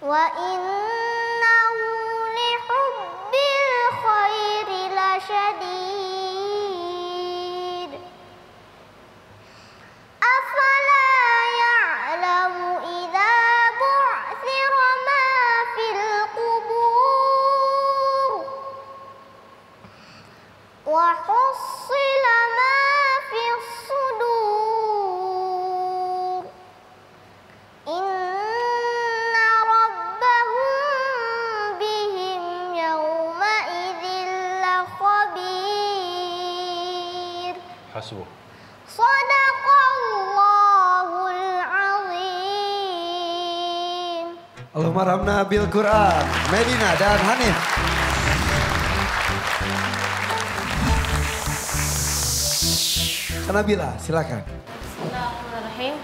wa innahu li hubbil khairi lasyadid. Afala ya'lamu idza bu'thira ma fil qubur wa hussila ma fis sudur. Inna rabbahum bihim yawma idzin lakhabir. Hasbuh. Sadaqallahul azim. Allahumma ramna bil Quran. Medina dan Hanif. Nabila, silakan. Bismillahirrahmanirrahim.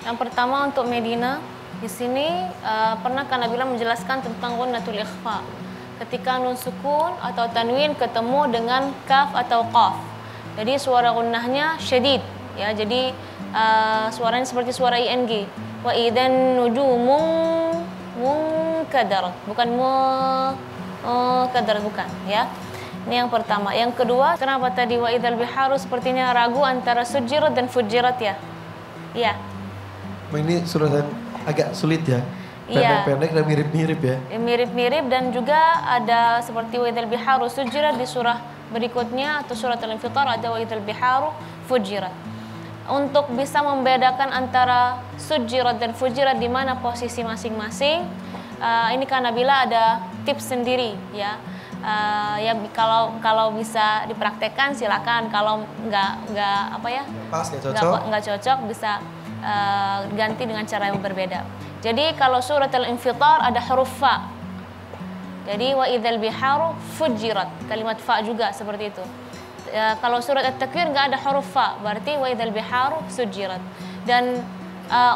Yang pertama untuk Medina, di sini pernah Kak Nabila menjelaskan tentang ghunnatul ikhfa. Ketika nun sukun atau tanwin ketemu dengan kaf atau qaf. Jadi suara gunnahnya syadid, ya. Jadi suaranya seperti suara ing. Wa idan nujumun munkadar, bukan kadar, bukan, ya. Ini yang pertama. Yang kedua, kenapa tadi wa idzal biharu sepertinya ragu antara sujirat dan fujirat, ya? Iya. Ini surat yang agak sulit ya. Iya. Pendek-pendek dan mirip-mirip ya. Mirip-mirip, dan juga ada seperti wa idzal biharu sujirat di surah berikutnya atau surat Al-Infitar ada wa idzal biharu fujirat. Untuk bisa membedakan antara sujirat dan fujirat di mana posisi masing-masing, ini Kak Nabila ada tips sendiri, ya. Ya kalau bisa dipraktekkan silakan, kalau nggak apa ya, nggak cocok bisa ganti dengan cara yang berbeda. Jadi kalau surat Al-Infitar ada huruf fa, jadi wa idzal biharu fujirat, kalimat fa juga seperti itu. Kalau surat At-Takwir nggak ada huruf fa, berarti wa idzal biharu sujirat. Dan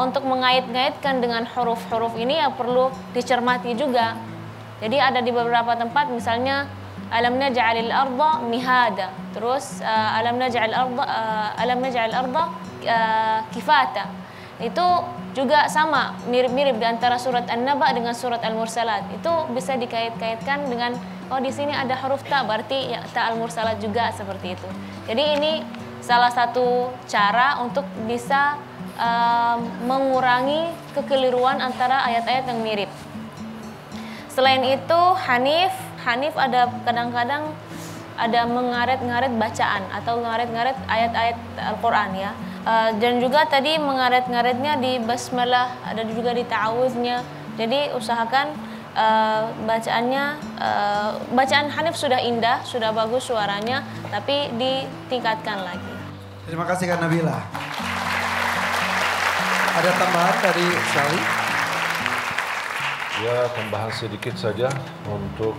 untuk mengait-ngaitkan dengan huruf-huruf ini ya perlu dicermati juga. Jadi ada di beberapa tempat, misalnya alam naj'alil arda mihada, terus alam naj'al arda kifata. Itu juga sama, mirip-mirip di antara surat An-Naba dengan surat Al-Mursalat. Itu bisa dikait-kaitkan dengan di sini ada huruf ta, berarti ya ta Al-Mursalat juga, seperti itu. Jadi ini salah satu cara untuk bisa mengurangi kekeliruan antara ayat-ayat yang mirip. Selain itu Hanif ada kadang-kadang ada mengaret-ngaret bacaan atau ngaret-ngaret ayat-ayat Al-Quran, ya. Dan juga tadi mengaret-ngaretnya di basmalah, ada juga di ta'awuznya. Jadi usahakan bacaan Hanif sudah indah, sudah bagus suaranya, tapi ditingkatkan lagi. Terima kasih Kak Nabila. Ada tambahan dari Sally? Ya, tambahan sedikit saja untuk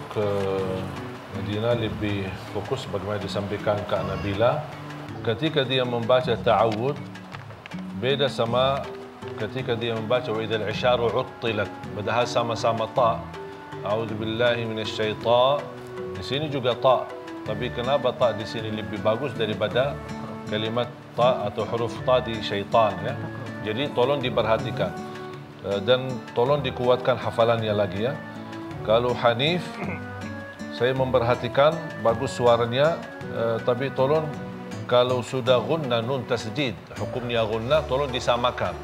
Medina lebih fokus bagaimana disampaikan Kak Nabila. Ketika dia membaca ta'awud, beda sama ketika dia membaca wa idzal isyaru uttilat. Padahal sama-sama ta. A'udzubillahi minasyaitan. Di sini juga ta. Tapi kenapa ta di sini lebih bagus daripada kalimat ta atau huruf ta di syaitan, ya? Jadi tolong diperhatikan. Dan tolong dikuatkan hafalannya lagi, ya. Kalau Hanif, saya memperhatikan bagus suaranya, tapi tolong kalau sudah gunna nun tasdid, hukumnya gunna, tolong disamakan.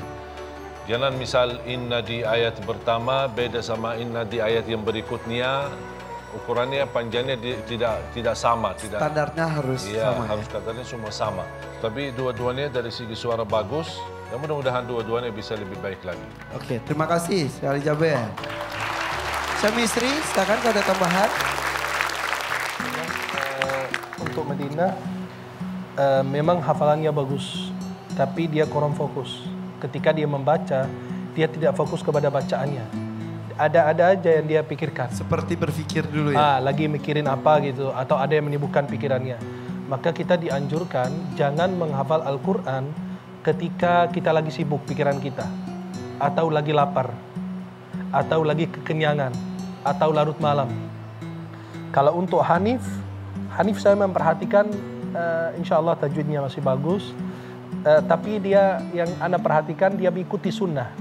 Jangan misal inna di ayat pertama beda sama inna di ayat yang berikutnya, ukurannya panjangnya tidak sama, Standarnya harus sama. Harus katanya semua sama. Tapi dua-duanya dari segi suara bagus. Ya, mudah-mudahan dua-duanya bisa lebih baik lagi. Oke, terima kasih sekali Jaber. Syamisri, silakan kalau ada tambahan. Untuk Medina, memang hafalannya bagus, tapi dia kurang fokus. Ketika dia membaca, dia tidak fokus kepada bacaannya. Ada aja yang dia pikirkan. Seperti berpikir dulu, ya? Lagi mikirin apa gitu, atau ada yang menyibukkan pikirannya. Maka kita dianjurkan jangan menghafal Al-Quran ketika kita lagi sibuk pikiran kita, atau lagi lapar, atau lagi kekenyangan, atau larut malam. Kalau untuk Hanif saya memperhatikan insya Allah tajwidnya masih bagus, tapi dia yang Anda perhatikan dia mengikuti sunnah.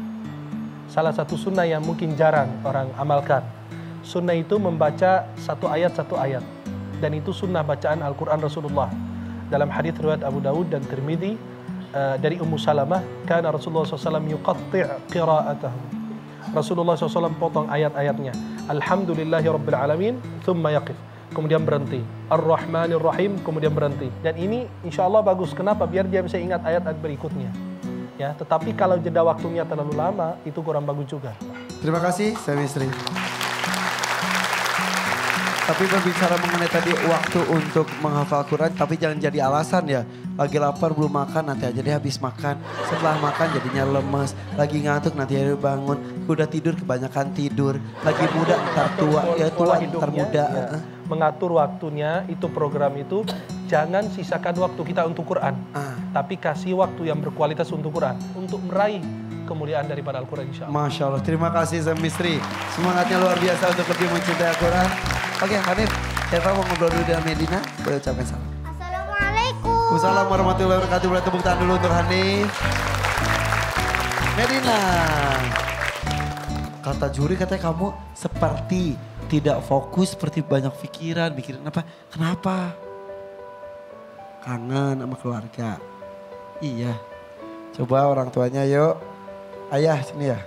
salah satu sunnah yang mungkin jarang orang amalkan. Sunnah itu membaca satu ayat. Dan itu sunnah bacaan Al-Quran Rasulullah. Dalam hadis riwayat Abu Dawud dan Tirmidzi dari Ummu Salamah, kana Rasulullah SAW yuqatti' qira'atahu. Rasulullah SAW potong ayat-ayatnya. Alhamdulillahi Rabbil Alamin, thumma yaqif. Kemudian berhenti. Ar-Rahmanir Rahim, kemudian berhenti. Dan ini insya Allah bagus. Kenapa? Biar dia bisa ingat ayat-ayat berikutnya. Ya, tetapi kalau jeda waktunya terlalu lama, itu kurang bagus juga. Terima kasih, suami istri. Tapi berbicara mengenai tadi waktu untuk menghafal Quran, tapi jangan jadi alasan ya. Lagi lapar belum makan, nanti aja deh habis makan. Setelah makan jadinya lemes, lagi ngantuk nanti aja bangun. Udah tidur kebanyakan tidur. Lagi muda ntar tua, ya tua ntar muda. Ya. Mengatur waktunya, itu program itu. Jangan sisakan waktu kita untuk Quran. Tapi kasih waktu yang berkualitas untuk Quran. Untuk meraih kemuliaan daripada Al-Quran insya Allah. Masya Allah, terima kasih suami istri. Semangatnya luar biasa untuk lebih mencintai Al-Quran. Oke, Hanif, Eva mau ngobrol dulu dengan Medina, boleh ucapkan salam. Assalamualaikum. Wassalamualaikum warahmatullahi wabarakatuh. Boleh tepuk tangan dulu untuk Hanif. Medina. Kata juri katanya kamu seperti tidak fokus, seperti banyak pikiran. Mikirin apa? Kenapa? Kangen sama keluarga. Iya. Coba orang tuanya yuk. Ayah sini ya.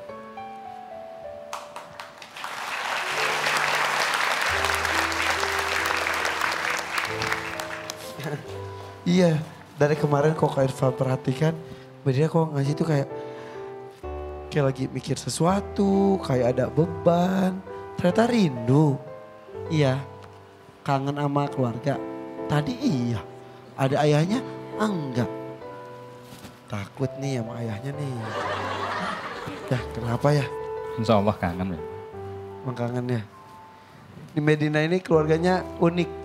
Iya, dari kemarin kok Kak Irfan perhatikan, Medina kok ngasih tuh kayak lagi mikir sesuatu, kayak ada beban. Ternyata rindu. Iya, kangen sama keluarga. Tadi iya, ada ayahnya? Enggak. Takut nih sama ayahnya nih. Ya kenapa ya? Insya Allah kangen ya. Emang kangen ya. Di Medina ini keluarganya unik.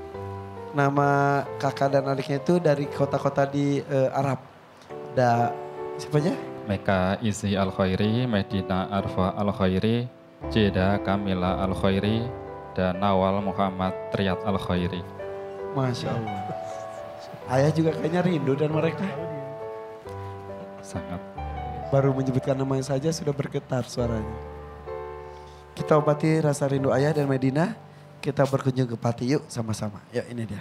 Nama kakak dan adiknya itu dari kota-kota di Arab. Ada siapanya? Meka Isi Al-Khairi, Medina Arfa Al-Khairi, Jeda Kamila Al-Khairi, dan Nawal Muhammad Triyat Al-Khairi. Masya Allah. Ayah juga kayaknya rindu dan mereka. Sangat. Baru menyebutkan namanya saja sudah bergetar suaranya. Kita obati rasa rindu ayah dan Medina. Kita berkunjung ke Pati yuk sama-sama. Yuk ini dia.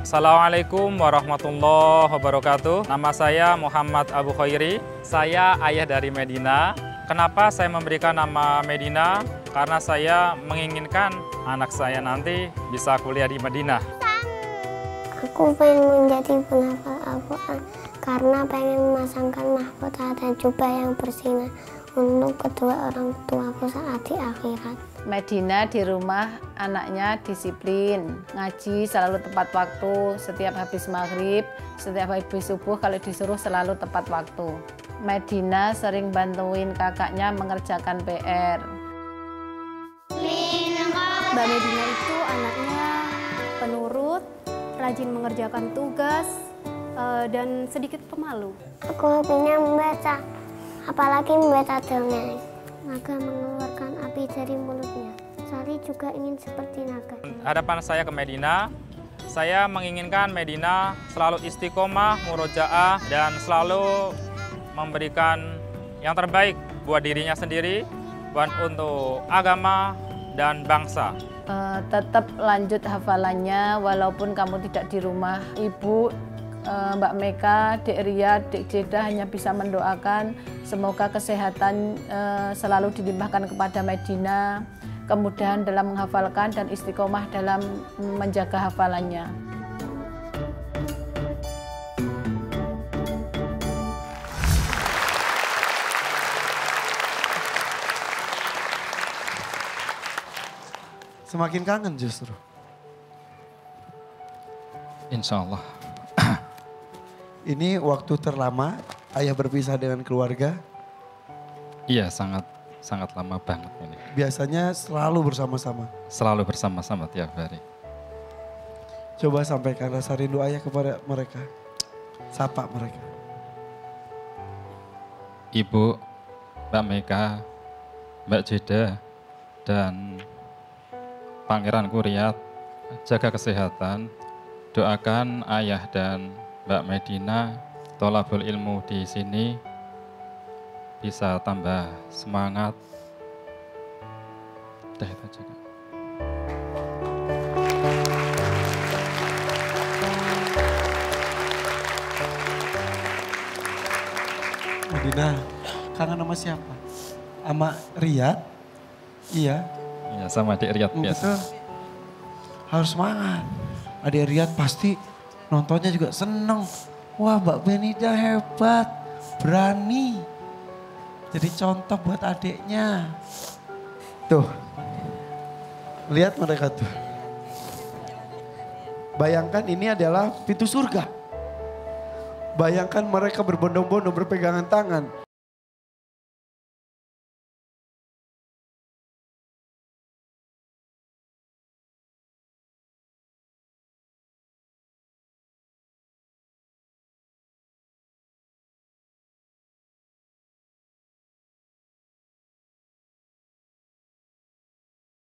Assalamualaikum warahmatullahi wabarakatuh. Nama saya Muhammad Abu Khairi. Saya ayah dari Medina. Kenapa saya memberikan nama Medina? Karena saya menginginkan anak saya nanti bisa kuliah di Madinah. Aku pengen menjadi penghafal Al-Quran karena pengen memasangkan mahkota dan jubah yang bersinar untuk kedua orang tuaku saat di akhirat. Medina di rumah anaknya disiplin, ngaji selalu tepat waktu, setiap habis maghrib, setiap habis subuh kalau disuruh selalu tepat waktu. Medina sering bantuin kakaknya mengerjakan PR. Mbak Medina itu anaknya penurut, rajin mengerjakan tugas, dan sedikit pemalu. Aku hobinya membaca, apalagi membaca dongeng. Naga mengeluarkan api dari mulutnya. Sari juga ingin seperti naga. Hadapan saya ke Medina, saya menginginkan Medina selalu istiqomah, murojaah, dan selalu memberikan yang terbaik buat dirinya sendiri, buat untuk agama dan bangsa. Tetap lanjut hafalannya walaupun kamu tidak di rumah. Ibu, Mbak Meka, Dek Ria, Dek Jeda hanya bisa mendoakan semoga kesehatan selalu dilimpahkan kepada Medina, kemudahan dalam menghafalkan dan istiqomah dalam menjaga hafalannya. Semakin kangen justru. Insya Allah. Ini waktu terlama ayah berpisah dengan keluarga. Iya, sangat lama banget ini. Biasanya selalu bersama-sama. Selalu bersama-sama tiap hari. Coba sampaikan rasa rindu ayah kepada mereka. Sapa mereka. Ibu, Mbak Meka, Mbak Jeda, dan Pangeran Kuriat, jaga kesehatan, Doakan ayah dan Mbak Medina, tholabul ilmu di sini bisa tambah semangat. Udah itu aja, Kak. Medina, kangen sama siapa? Sama Riyad? Iya. Ya, sama adik Riyad biasa. Betul. Harus semangat. Adik Riyad pasti nontonnya juga seneng. Wah, Mbak Benida hebat, berani. Jadi contoh buat adiknya. Tuh, lihat mereka tuh. Bayangkan ini adalah pintu surga. Bayangkan mereka berbondong-bondong berpegangan tangan.